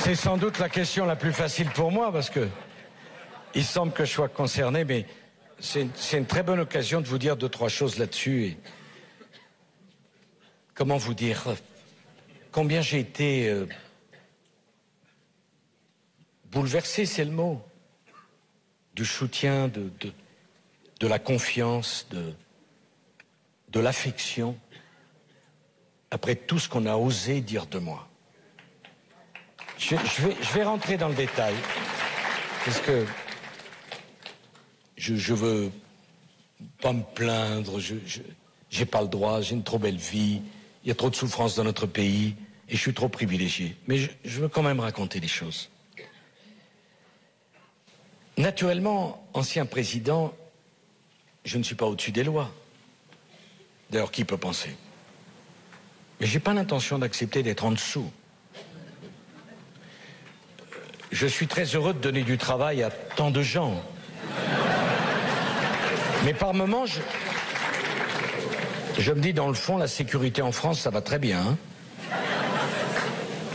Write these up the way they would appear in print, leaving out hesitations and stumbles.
C'est sans doute la question la plus facile pour moi, parce que il semble que je sois concerné, mais c'est une très bonne occasion de vous dire 2-3 choses là-dessus. Et comment vous dire combien j'ai été bouleversé, c'est le mot, du soutien, de la confiance, de l'affection, après tout ce qu'on a osé dire de moi. Je vais rentrer dans le détail, parce que je veux pas me plaindre, j'ai pas le droit, j'ai une trop belle vie, il y a trop de souffrance dans notre pays, et je suis trop privilégié. Mais je veux quand même raconter les choses. Naturellement, ancien président, je ne suis pas au-dessus des lois. D'ailleurs, qui peut penser? Mais j'ai pas l'intention d'accepter d'être en dessous. Je suis très heureux de donner du travail à tant de gens. Mais par moments, je me dis, dans le fond, la sécurité en France, ça va très bien. Hein,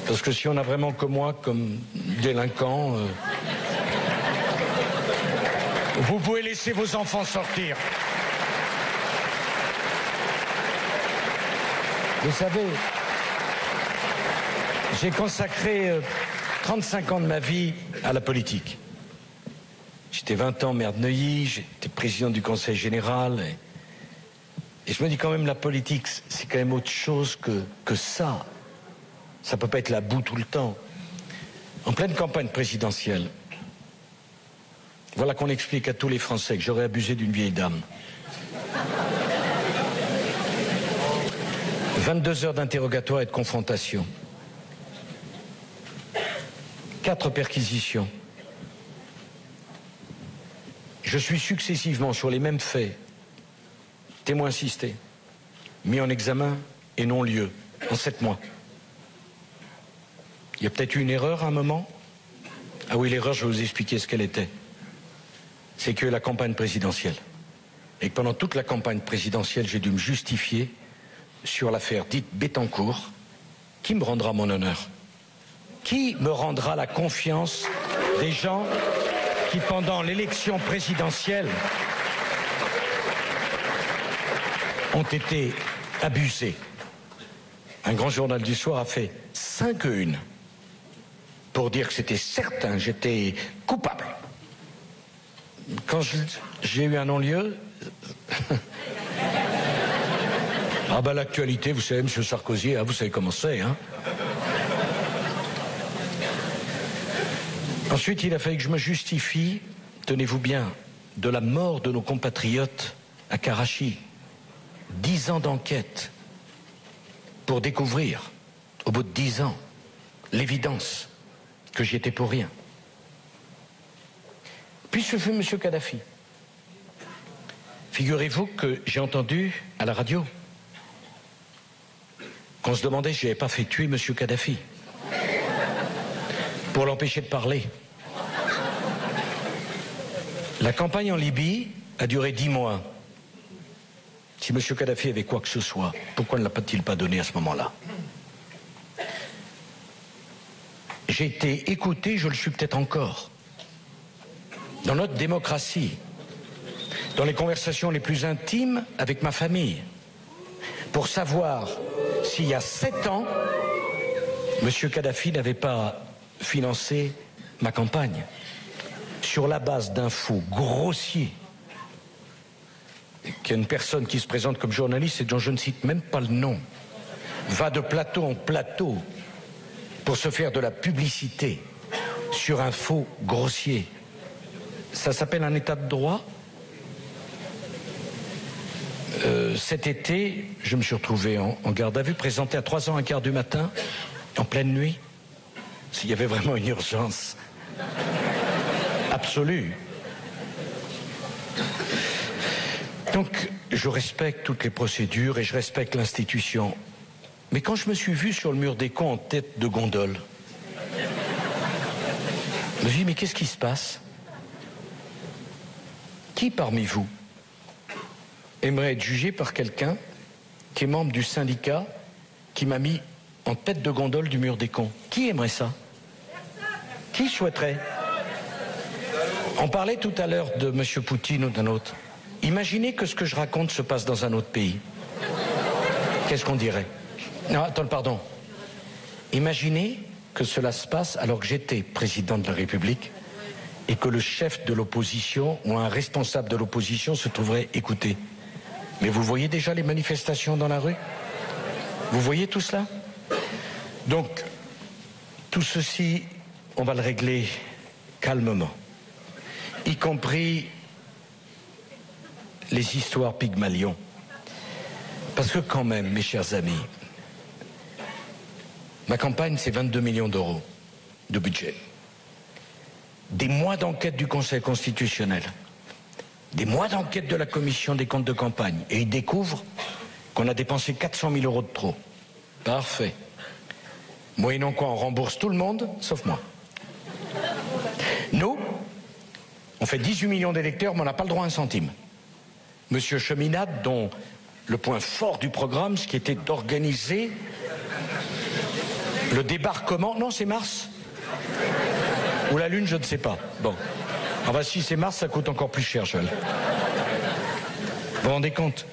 parce que si on a vraiment que moi comme délinquant, vous pouvez laisser vos enfants sortir. Vous savez, j'ai consacré 35 ans de ma vie à la politique. J'étais 20 ans maire de Neuilly, j'étais président du Conseil général. Et je me dis quand même, la politique, c'est quand même autre chose que ça. Ça peut pas être la boue tout le temps. En pleine campagne présidentielle, voilà qu'on explique à tous les Français que j'aurais abusé d'une vieille dame. 22 heures d'interrogatoire et de confrontation. 4 perquisitions. Je suis successivement sur les mêmes faits, témoin assisté, mis en examen et non-lieu, en 7 mois. Il y a peut-être eu une erreur à un moment. Ah oui, l'erreur, je vais vous expliquer ce qu'elle était. C'est que la campagne présidentielle. Et que pendant toute la campagne présidentielle, j'ai dû me justifier sur l'affaire dite Bettencourt. Qui me rendra mon honneur? Qui me rendra la confiance des gens qui, pendant l'élection présidentielle, ont été abusés? Un grand journal du soir a fait 5 unes pour dire que c'était certain, j'étais coupable. Quand j'ai eu un non-lieu, ah ben l'actualité, vous savez, M. Sarkozy, vous savez comment c'est, hein. Ensuite, il a fallu que je me justifie, tenez-vous bien, de la mort de nos compatriotes à Karachi. 10 ans d'enquête pour découvrir, au bout de 10 ans, l'évidence que j'y étais pour rien. Puis ce fut M. Kadhafi. Figurez-vous que j'ai entendu à la radio qu'on se demandait si je n'avais pas fait tuer M. Kadhafi pour l'empêcher de parler. La campagne en Libye a duré 10 mois. Si M. Kadhafi avait quoi que ce soit, pourquoi ne l'a-t-il pas donné à ce moment-là? J'ai été écouté, je le suis peut-être encore. Dans notre démocratie, dans les conversations les plus intimes avec ma famille, pour savoir s'il y a 7 ans, M. Kadhafi n'avait pas financé ma campagne sur la base d'infos grossiers qu'il y a une personne qui se présente comme journaliste et dont je ne cite même pas le nom, va de plateau en plateau pour se faire de la publicité sur un faux grossier. Ça s'appelle un état de droit. Cet été, je me suis retrouvé en garde à vue, présenté à 3h15 du matin, en pleine nuit. S'il y avait vraiment une urgence absolue. Donc, je respecte toutes les procédures et je respecte l'institution. Mais quand je me suis vu sur le mur des cons en tête de gondole, je me suis dit, mais qu'est-ce qui se passe? Qui parmi vous aimerait être jugé par quelqu'un qui est membre du syndicat qui m'a mis en tête de gondole du mur des cons? Qui aimerait ça? Qui souhaiterait? On parlait tout à l'heure de M. Poutine ou d'un autre. Imaginez que ce que je raconte se passe dans un autre pays. Qu'est-ce qu'on dirait? Non, attends, pardon. Imaginez que cela se passe alors que j'étais président de la République et que le chef de l'opposition ou un responsable de l'opposition se trouverait écouté. Mais vous voyez déjà les manifestations dans la rue? Vous voyez tout cela? Donc, tout ceci, on va le régler calmement, y compris les histoires Pygmalion. Parce que quand même, mes chers amis, ma campagne, c'est 22 millions d'euros de budget. Des mois d'enquête du Conseil constitutionnel, des mois d'enquête de la Commission des comptes de campagne, et ils découvrent qu'on a dépensé 400 000 euros de trop. Parfait. Moyennant quoi, on rembourse tout le monde, sauf moi. Nous, on fait 18 millions d'électeurs, mais on n'a pas le droit à un centime. Monsieur Cheminade, dont le point fort du programme, ce qui était d'organiser le débarquement... Non, c'est Mars. Ou la Lune, je ne sais pas. Bon. Enfin, si c'est Mars, ça coûte encore plus cher, Joël. Vous vous rendez compte?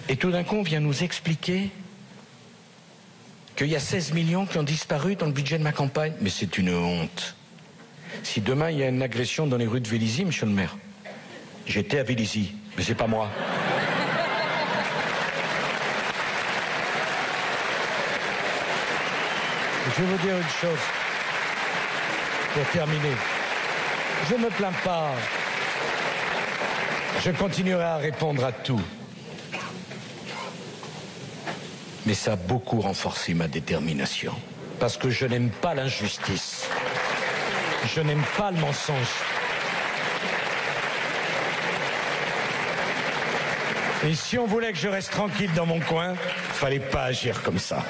Et tout d'un coup, on vient nous expliquer qu'il y a 16 millions qui ont disparu dans le budget de ma campagne. Mais c'est une honte. Si demain, il y a une agression dans les rues de Vélizy, monsieur le maire, j'étais à Vélizy, mais c'est pas moi. Je vais vous dire une chose, pour terminer. Je ne me plains pas. Je continuerai à répondre à tout. Mais ça a beaucoup renforcé ma détermination. Parce que je n'aime pas l'injustice. Je n'aime pas le mensonge. Et si on voulait que je reste tranquille dans mon coin, fallait pas agir comme ça.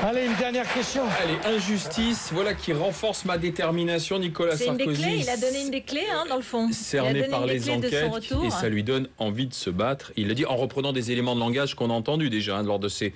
Allez, une dernière question. Allez, injustice, voilà qui renforce ma détermination, Nicolas Sarkozy. C'est une des clés, il a donné une des clés, hein, dans le fond. Cerné par les enquêtes, et ça lui donne envie de se battre. Il le dit en reprenant des éléments de langage qu'on a entendus déjà lors de ses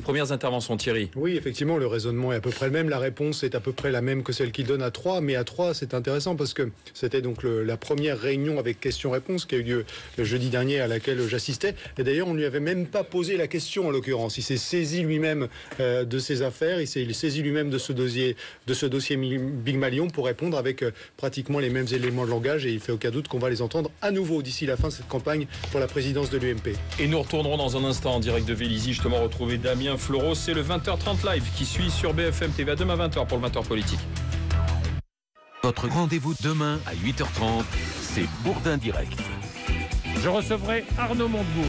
premières interventions, Thierry. Oui, effectivement, le raisonnement est à peu près le même. La réponse est à peu près la même que celle qu'il donne à 3. Mais à 3, c'est intéressant parce que c'était donc la première réunion avec questions-réponses qui a eu lieu le jeudi dernier à laquelle j'assistais. Et d'ailleurs, on ne lui avait même pas posé la question en l'occurrence. Il s'est saisi lui-même de ses affaires. Il s'est saisi lui-même de ce dossier Pygmalion pour répondre avec pratiquement les mêmes éléments de langage. Et il fait aucun doute qu'on va les entendre à nouveau d'ici la fin de cette campagne pour la présidence de l'UMP. Et nous retournerons dans un instant en direct de Vélizy, justement retrouver Damien Fleureau. C'est le 20h30 live qui suit sur BFM TV à demain 20h pour le 20h politique. Votre rendez-vous demain à 8h30, c'est Bourdin Direct. Je recevrai Arnaud Montebourg.